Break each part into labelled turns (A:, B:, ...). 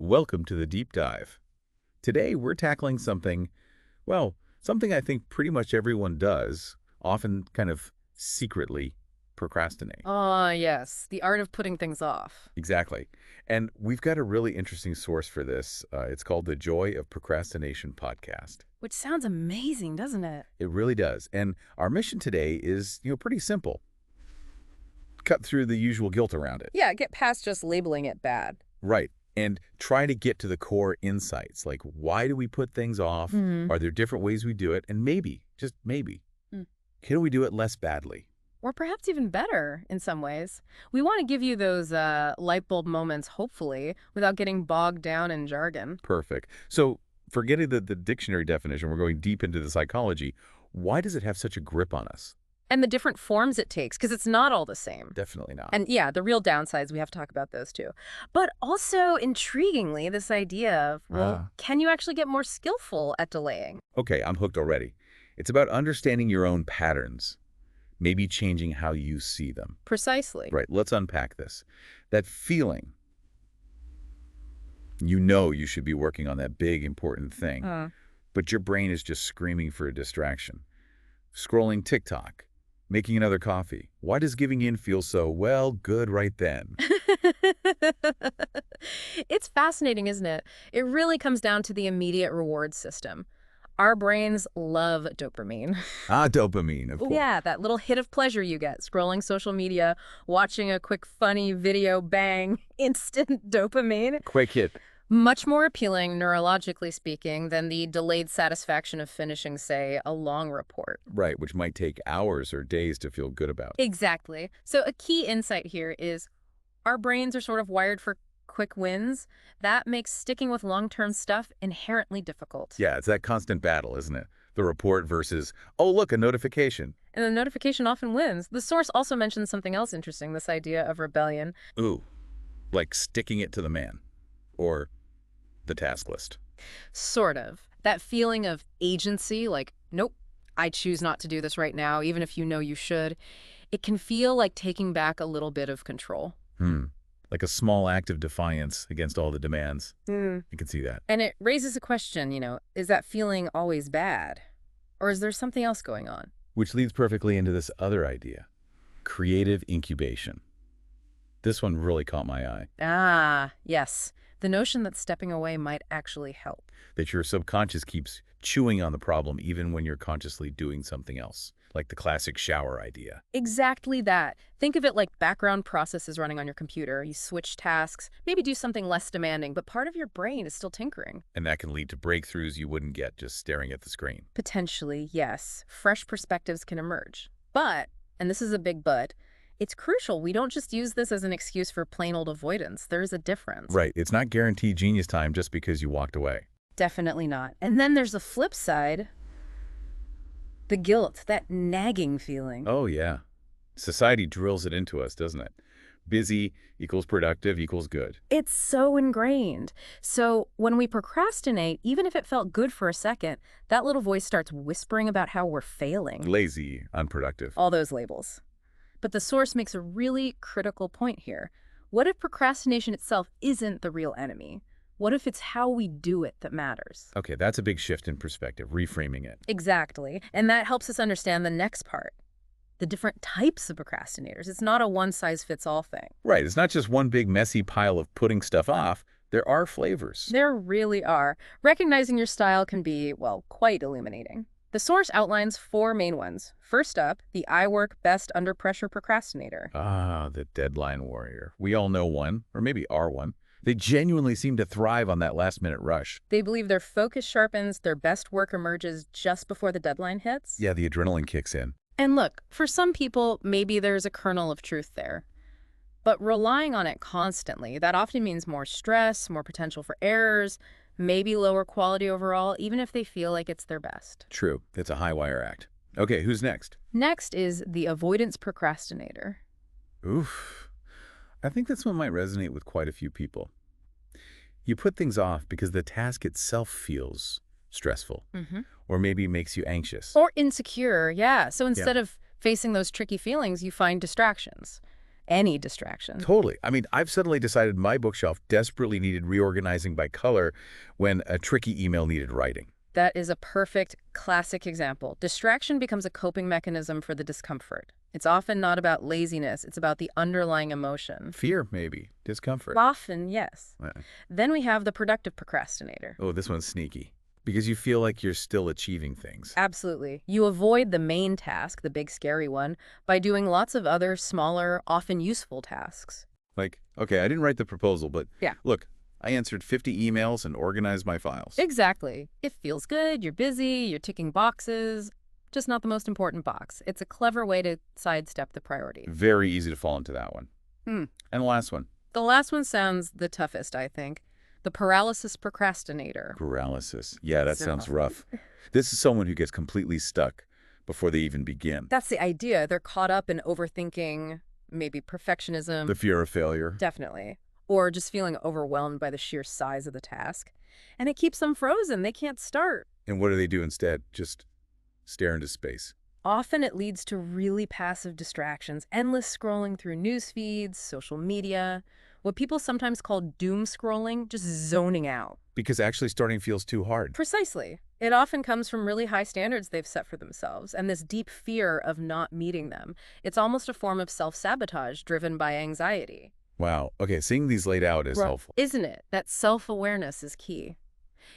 A: Welcome to the deep dive. Today we're tackling something, well, something I think pretty much everyone does, often kind of secretly procrastinate.
B: Ah, yes. The art of putting things off.
A: Exactly. And we've got a really interesting source for this. It's called the Joy of Procrastination podcast.
B: Which sounds amazing, doesn't it?
A: It really does. And our mission today is, pretty simple. Cut through the usual guilt around it.
B: Yeah, get past just labeling it bad.
A: Right. And try to get to the core insights, like why do we put things off? Are there different ways we do it? And maybe, just maybe, can we do it less badly?
B: Or perhaps even better in some ways. We want to give you those light bulb moments, hopefully, without getting bogged down in jargon.
A: Perfect. So forgetting the dictionary definition, we're going deep into the psychology. Why does it have such a grip on us?
B: And the different forms it takes, because it's not all the same.
A: Definitely not.
B: And yeah, the real downsides, we have to talk about those too. But also, intriguingly, this idea of, well, can you actually get more skillful at delaying?
A: Okay, I'm hooked already. It's about understanding your own patterns, maybe changing how you see them.
B: Precisely.
A: Right, let's unpack this. That feeling, you should be working on that big, important thing, but your brain is just screaming for a distraction. Scrolling TikTok, making another coffee. Why does giving in feel so, well, good right then?
B: It's fascinating, isn't it? It really comes down to the immediate reward system. Our brains love dopamine.
A: Dopamine, of course.
B: Yeah, that little hit of pleasure you get scrolling social media, watching a quick funny video, bang, instant dopamine.
A: Quick hit.
B: Much more appealing, neurologically speaking, than the delayed satisfaction of finishing, say, a long report.
A: Right, which might take hours or days to feel good about.
B: Exactly. So a key insight here is our brains are sort of wired for quick wins. That makes sticking with long-term stuff inherently difficult.
A: Yeah, it's that constant battle, isn't it? The report versus, oh, look, a notification.
B: And the notification often wins. The source also mentions something else interesting, this idea of rebellion.
A: Ooh, like sticking it to the man. Or the task list.
B: Sort of. That feeling of agency, like, nope, I choose not to do this right now, even if you know you should. It can feel like taking back a little bit of control.
A: Like a small act of defiance against all the demands. You can see that.
B: And it raises a question, is that feeling always bad? Or is there something else going on?
A: Which leads perfectly into this other idea, creative incubation. This one really caught my eye.
B: Ah, yes. The notion that stepping away might actually help.
A: That your subconscious keeps chewing on the problem even when you're consciously doing something else, like the classic shower idea.
B: Exactly that. Think of it like background processes running on your computer. You switch tasks, maybe do something less demanding, but part of your brain is still tinkering.
A: And that can lead to breakthroughs you wouldn't get just staring at the screen.
B: Potentially, yes. Fresh perspectives can emerge. But, and this is a big but, it's crucial we don't just use this as an excuse for plain old avoidance. There's a difference.
A: Right. It's not guaranteed genius time just because you walked away.
B: Definitely not. And then there's the flip side. The guilt, that nagging feeling.
A: Oh, yeah. Society drills it into us, doesn't it? Busy equals productive equals good.
B: It's so ingrained. So when we procrastinate, even if it felt good for a second, that little voice starts whispering about how we're failing.
A: Lazy, unproductive.
B: All those labels. But the source makes a really critical point here. What if procrastination itself isn't the real enemy? What if it's how we do it that matters?
A: Okay, that's a big shift in perspective, reframing it.
B: Exactly. And that helps us understand the next part. The different types of procrastinators. It's not a one-size-fits-all thing.
A: Right, it's not just one big messy pile of putting stuff off. There are flavors.
B: There really are. Recognizing your style can be, well, quite illuminating. The source outlines 4 main ones. First up, the I work best under pressure procrastinator.
A: The deadline warrior. We all know one, or maybe are one. They genuinely seem to thrive on that last-minute rush.
B: They believe their focus sharpens, their best work emerges just before the deadline hits.
A: Yeah, the adrenaline kicks in.
B: And look, for some people, maybe there's a kernel of truth there. But relying on it constantly, that often means more stress, more potential for errors, maybe lower quality overall, even if they feel like it's their best.
A: True. It's a high-wire act. Okay, who's next?
B: Next is the avoidance procrastinator.
A: Oof. I think this one might resonate with quite a few people. You put things off because the task itself feels stressful, or maybe makes you anxious.
B: Or insecure, yeah. So instead of facing those tricky feelings, you find distractions. any distraction.
A: Totally. I mean, I've suddenly decided my bookshelf desperately needed reorganizing by color when a tricky email needed writing.
B: That is a perfect, classic example. Distraction becomes a coping mechanism for the discomfort. It's often not about laziness, it's about the underlying emotion.
A: Fear, maybe. Discomfort.
B: Often, yes.
A: Yeah.
B: Then we have the productive procrastinator.
A: Oh, this one's sneaky. Because you feel like you're still achieving things.
B: Absolutely. You avoid the main task, the big scary one, by doing lots of other smaller, often useful tasks.
A: Like, okay, I didn't write the proposal, but
B: Yeah.
A: look, I answered 50 emails and organized my files.
B: Exactly. It feels good, you're busy, you're ticking boxes, just not the most important box. It's a clever way to sidestep the priority.
A: Very easy to fall into that one. And the last one.
B: The last one sounds the toughest, I think. The paralysis procrastinator.
A: Paralysis. Yeah, that sounds
B: So-
A: rough. This is someone who gets completely stuck before they even begin.
B: That's the idea. They're caught up in overthinking, maybe perfectionism.
A: The fear of failure.
B: Definitely. Or just feeling overwhelmed by the sheer size of the task. And it keeps them frozen. They can't start.
A: And what do they do instead? Just stare into space.
B: Often it leads to really passive distractions, endless scrolling through news feeds, social media, what people sometimes call doom scrolling, just zoning out.
A: Because actually starting feels too hard.
B: Precisely. It often comes from really high standards they've set for themselves and this deep fear of not meeting them. It's almost a form of self-sabotage driven by anxiety.
A: Wow. Okay, seeing these laid out is helpful.
B: Isn't it? That self-awareness is key.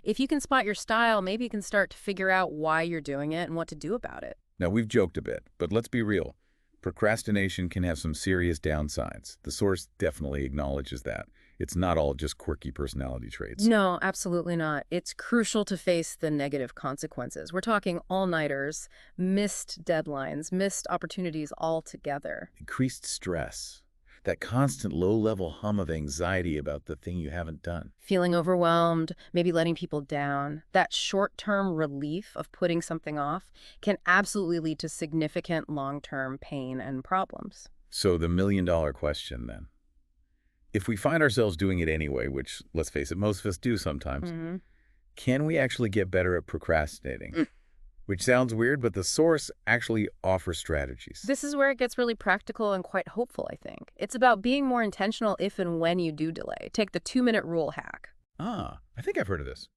B: If you can spot your style, maybe you can start to figure out why you're doing it and what to do about it.
A: Now, we've joked a bit, but let's be real. Procrastination can have some serious downsides. The source definitely acknowledges that. It's not all just quirky personality traits.
B: No, absolutely not. It's crucial to face the negative consequences. We're talking all-nighters, missed deadlines, missed opportunities altogether.
A: Increased stress. That constant low-level hum of anxiety about the thing you haven't done.
B: Feeling overwhelmed, maybe letting people down. That short-term relief of putting something off can absolutely lead to significant long-term pain and problems.
A: So the million-dollar question then. If we find ourselves doing it anyway, which, let's face it, most of us do sometimes, can we actually get better at procrastinating? Which sounds weird, but the source actually offers strategies.
B: This is where it gets really practical and quite hopeful, I think. It's about being more intentional if and when you do delay. Take the 2-minute rule hack.
A: Ah, I think I've heard of this.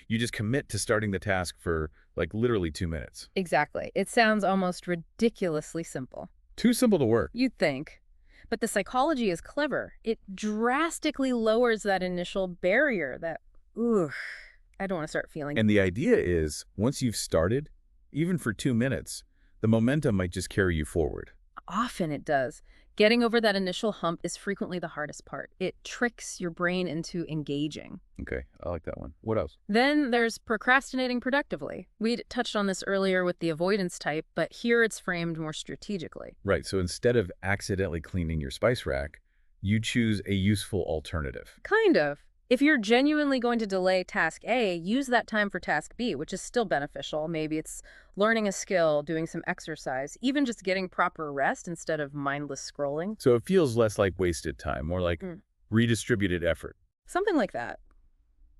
A: You just commit to starting the task for, like, literally 2 minutes.
B: Exactly. It sounds almost ridiculously simple.
A: Too simple to work.
B: You'd think. But the psychology is clever. It drastically lowers that initial barrier, that, I don't want to start feeling.
A: And the idea is, once you've started, even for 2 minutes, the momentum might just carry you forward.
B: Often it does. Getting over that initial hump is frequently the hardest part. It tricks your brain into engaging.
A: Okay, I like that one. What else?
B: Then there's procrastinating productively. We touched on this earlier with the avoidance type, but here it's framed more strategically.
A: Right, so instead of accidentally cleaning your spice rack, you choose a useful alternative.
B: Kind of. If you're genuinely going to delay task A, use that time for task B, which is still beneficial. Maybe it's learning a skill, doing some exercise, even just getting proper rest instead of mindless scrolling.
A: So it feels less like wasted time, more like redistributed effort.
B: Something like that.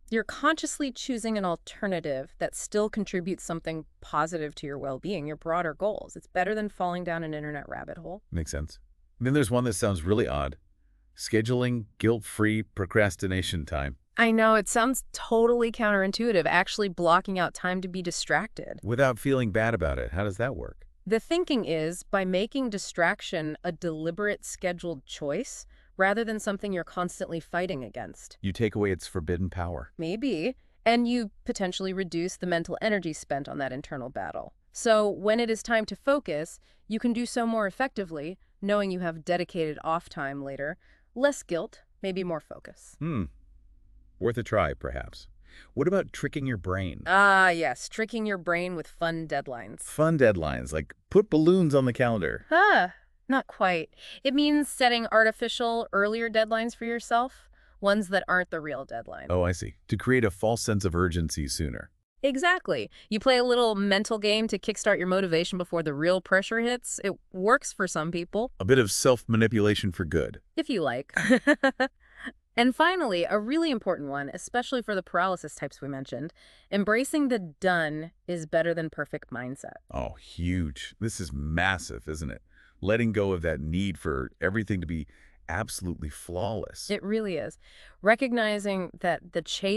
B: You're consciously choosing an alternative that still contributes something positive to your well-being, your broader goals. It's better than falling down an internet rabbit hole.
A: Makes sense. Then there's one that sounds really odd. Scheduling guilt-free procrastination time.
B: I know, it sounds totally counterintuitive, actually blocking out time to be distracted.
A: Without feeling bad about it. How does that work?
B: The thinking is, by making distraction a deliberate, scheduled choice, rather than something you're constantly fighting against.
A: You take away its forbidden power.
B: Maybe. And you potentially reduce the mental energy spent on that internal battle. So when it is time to focus, you can do so more effectively, knowing you have dedicated off time later. Less guilt, maybe more focus.
A: Worth a try, perhaps. What about tricking your brain?
B: Ah, yes, tricking your brain with fun deadlines.
A: Fun deadlines, like put balloons on the calendar.
B: Not quite. It means setting artificial, earlier deadlines for yourself, ones that aren't the real deadline.
A: Oh, I see. To create a false sense of urgency sooner.
B: Exactly. You play a little mental game to kickstart your motivation before the real pressure hits. It works for some people.
A: A bit of self-manipulation for good.
B: If you like. And finally, a really important one, especially for the paralysis types we mentioned, embracing the done is better than perfect mindset.
A: Oh, huge. This is massive, isn't it? letting go of that need for everything to be absolutely flawless.
B: It really is. Recognizing that the chase